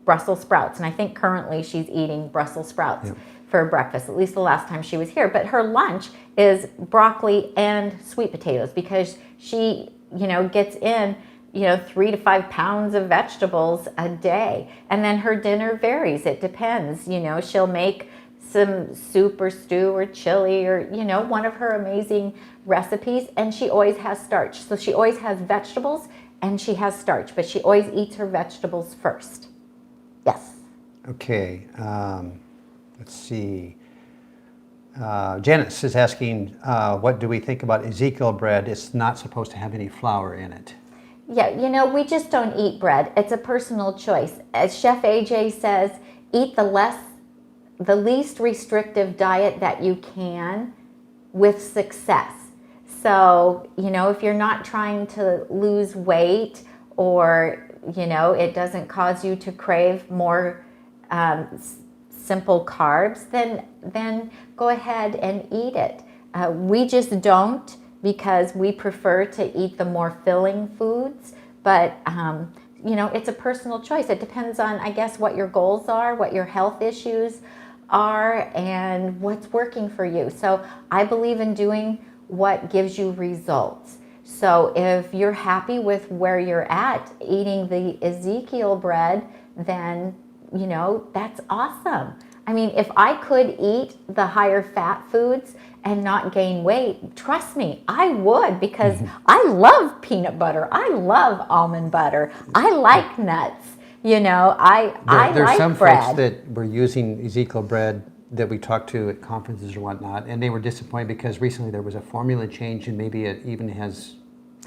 Brussels sprouts, and I think currently she's eating Brussels sprouts for breakfast, at least the last time she was here. But her lunch is broccoli and sweet potatoes because she, gets in 3 to 5 pounds of vegetables a day. And then her dinner varies. It depends. She'll make some soup or stew or chili or, one of her amazing recipes. And she always has starch. So she always has vegetables and she has starch, but she always eats her vegetables first. Yes. Okay. Let's see. Janice is asking, what do we think about Ezekiel bread? It's not supposed to have any flour in it. Yeah, we just don't eat bread. It's a personal choice. As Chef AJ says, eat the least restrictive diet that you can with success. So, if you're not trying to lose weight or, it doesn't cause you to crave more simple carbs, then go ahead and eat it. We just don't, because we prefer to eat the more filling foods, but it's a personal choice. It depends on, I guess, what your goals are, what your health issues are, and what's working for you. So I believe in doing what gives you results. So if you're happy with where you're at eating the Ezekiel bread, then that's awesome. I mean, if I could eat the higher fat foods and not gain weight, trust me, I would, because I love peanut butter. I love almond butter. I like nuts. I There's like some bread. folks that were using Ezekiel bread that we talked to at conferences or whatnot, and they were disappointed because recently there was a formula change and maybe it even has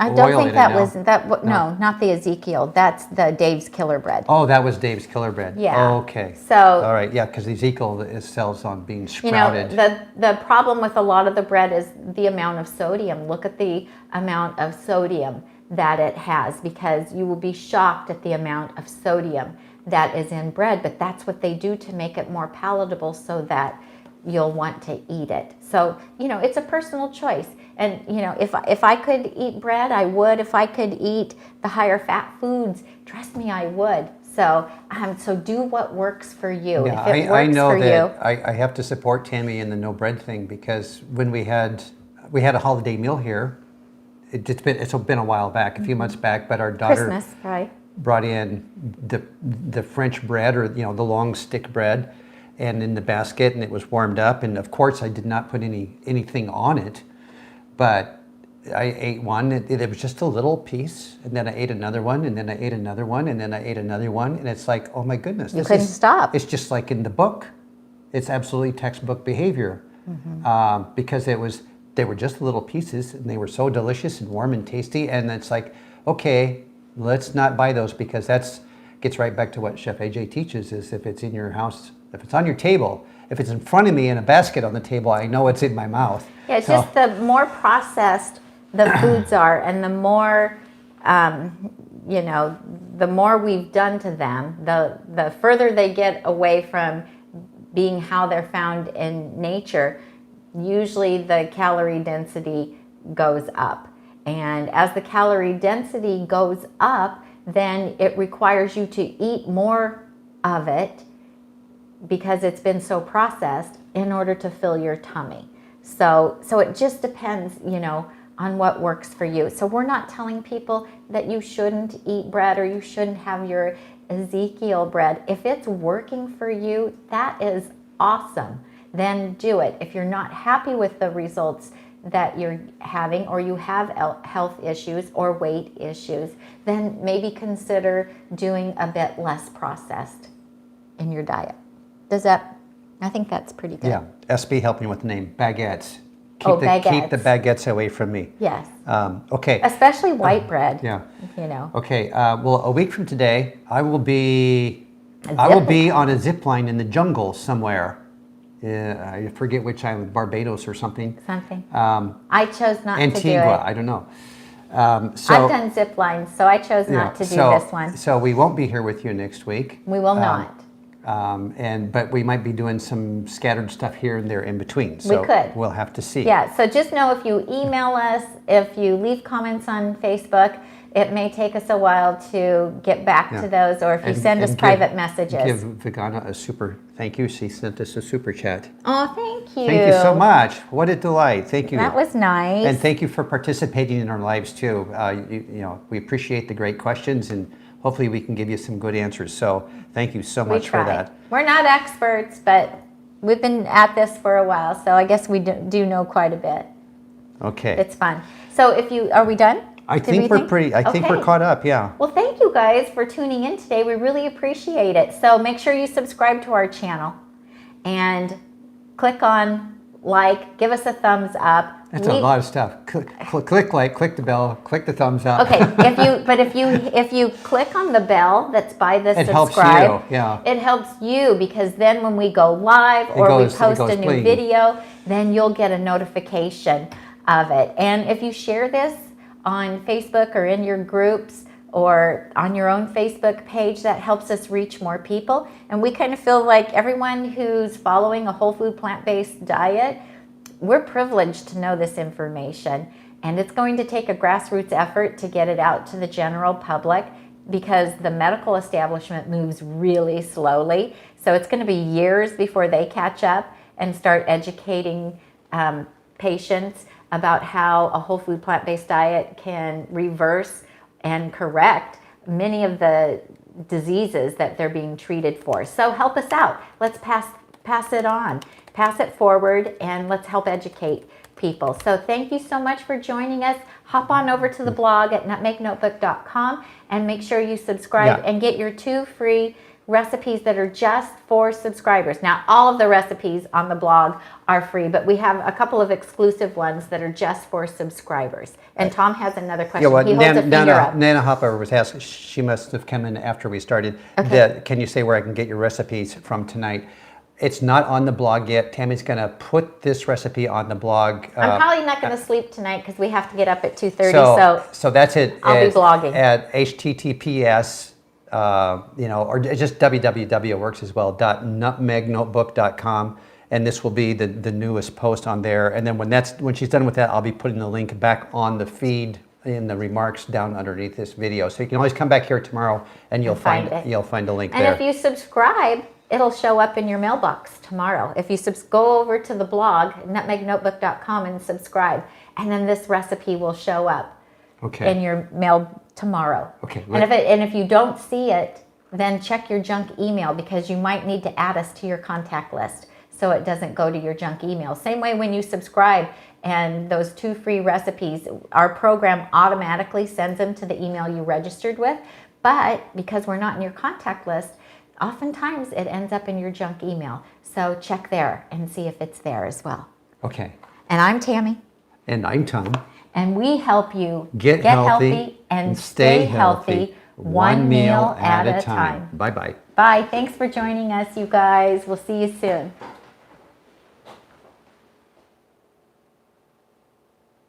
I don't oil think in that it now. was that. No, not the Ezekiel. That's the Dave's Killer Bread. Oh, that was Dave's Killer Bread. Yeah. Okay. So, all right, yeah, because Ezekiel sells on being sprouted. the problem with a lot of the bread is the amount of sodium. Look at the amount of sodium that it has, because you will be shocked at the amount of sodium that is in bread. But that's what they do to make it more palatable, so that you'll want to eat it. So, it's a personal choice. And, if I could eat bread, I would. If I could eat the higher fat foods, trust me, I would. So, so do what works for you. Yeah, if it works I know for that you. I have to support Tami in the no bread thing, because when we had a holiday meal here, it's been a while back, a few months back, but our daughter Christmas, right? brought in the French bread, or the long stick bread, and in the basket, and it was warmed up, and of course I did not put anything on it, but I ate one. It was just a little piece, and then I ate another one, and then I ate another one, and then I ate another one, and it's like, oh my goodness, You couldn't stop. It's just like in the book. It's absolutely textbook behavior, because they were just little pieces, and they were so delicious and warm and tasty, and it's like, okay, let's not buy those, because gets right back to what Chef AJ teaches, is if it's in your house, if it's on your table, if it's in front of me in a basket on the table, I know it's in my mouth. Yeah, it's just the more processed the foods are, and the more, the more we've done to them, the further they get away from being how they're found in nature, usually the calorie density goes up. And as the calorie density goes up, then it requires you to eat more of it, because it's been so processed, in order to fill your tummy. So it just depends, on what works for you. So we're not telling people that you shouldn't eat bread or you shouldn't have your Ezekiel bread. If it's working for you, that is awesome. Then do it. If you're not happy with the results that you're having, or you have health issues or weight issues, then maybe consider doing a bit less processed in your diet. I think that's pretty good. Yeah, SB helped me with the name, baguettes. Baguettes. Keep the baguettes away from me. Yes. Okay. Especially white bread. Yeah. Okay. Well, a week from today, I will be on a zip line in the jungle somewhere. I forget which island, Barbados or something. I chose not to do it. Antigua, I don't know. I've done zip lines, so I chose not to do this one. So we won't be here with you next week. We will not. But we might be doing some scattered stuff here and there in between. So we could. We'll have to see. Yeah, so just know if you email us, if you leave comments on Facebook, it may take us a while to get back to those, or if you send us private messages. Give Vegana a super thank you. She sent us a super chat. Oh, thank you. Thank you so much. What a delight. Thank you. That was nice. And thank you for participating in our lives too. You know, we appreciate the great questions, and hopefully we can give you some good answers. So thank you so much for that. We're not experts, but we've been at this for a while, so I guess we do know quite a bit. Okay. It's fun. So are we done? I think we're caught up, yeah. Well, thank you guys for tuning in today. We really appreciate it. So make sure you subscribe to our channel and click on like, give us a thumbs up. That's a lot of stuff. Click like, click the bell, click the thumbs up. Okay, if you click on the bell that's by the subscribe, helps you, yeah. It helps you, because then when we go live or we post a new video, then you'll get a notification of it. And if you share this on Facebook or in your groups or on your own Facebook page, that helps us reach more people. And we kind of feel like everyone who's following a whole food plant-based diet, we're privileged to know this information. And it's going to take a grassroots effort to get it out to the general public, because the medical establishment moves really slowly. So it's going to be years before they catch up and start educating patients about how a whole food plant-based diet can reverse and correct many of the diseases that they're being treated for. So help us out. Let's pass it on, pass it forward, and let's help educate people. So thank you so much for joining us. Hop on over to the blog at nutmegnotebook.com and make sure you subscribe and get your 2 free recipes that are just for subscribers. Now, all of the recipes on the blog are free, but we have a couple of exclusive ones that are just for subscribers. And Tom has another question. Yeah, well, he holds a finger up. Nana Hopper was asking, she must have come in after we started, that, can you say where I can get your recipes from tonight? It's not on the blog yet. Tammy's going to put this recipe on the blog. I'm probably not going to sleep tonight because we have to get up at 2:30. So that's it. I'll be blogging. At https, or just www works as well, .nutmegnotebook.com. And this will be the newest post on there. And then when she's done with that, I'll be putting the link back on the feed in the remarks down underneath this video. So you can always come back here tomorrow and you'll find a link there. And if you subscribe, it'll show up in your mailbox tomorrow. If you go over to the blog, nutmegnotebook.com, and subscribe, and then this recipe will show up in your mail tomorrow. Okay. And if you don't see it, then check your junk email, because you might need to add us to your contact list so it doesn't go to your junk email. Same way when you subscribe and those 2 free recipes, our program automatically sends them to the email you registered with. But because we're not in your contact list, oftentimes it ends up in your junk email. So check there and see if it's there as well. Okay. And I'm Tammy. And I'm Tom. And we help you get healthy and stay healthy, one meal at a time. Bye-bye. Bye. Thanks for joining us, you guys. We'll see you soon.